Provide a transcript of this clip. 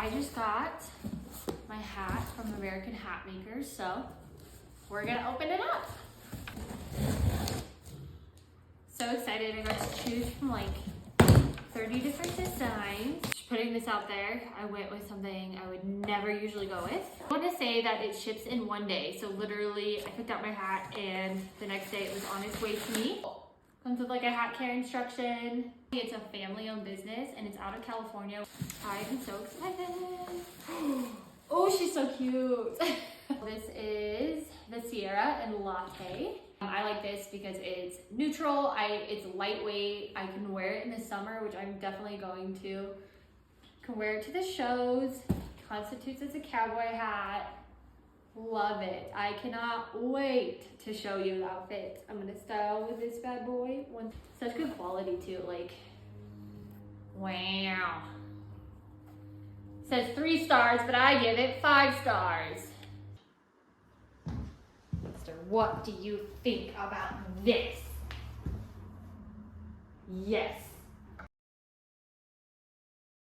I just got my hat from American Hat Makers, so we're gonna open it up. So excited, I got to choose from like 30 different designs. Just putting this out there, I went with something I would never usually go with. I want to say that it ships in one day. So literally, I picked out my hat and the next day it was on its way to me. Comes with like a hat care instruction. It's a family-owned business and it's out of California. I am so excited. Oh, she's so cute. This is the Sierra and Latte. I like this because it's neutral, it's lightweight. I can wear it in the summer, which I'm definitely going to. Can wear it to the shows. Constitutes as a cowboy hat. Love it. I cannot wait to show you the outfit I'm gonna style with this bad boy. Such good quality too, like, wow. It says 3 stars, but I give it 5 stars. Mister, what do you think about this? Yes.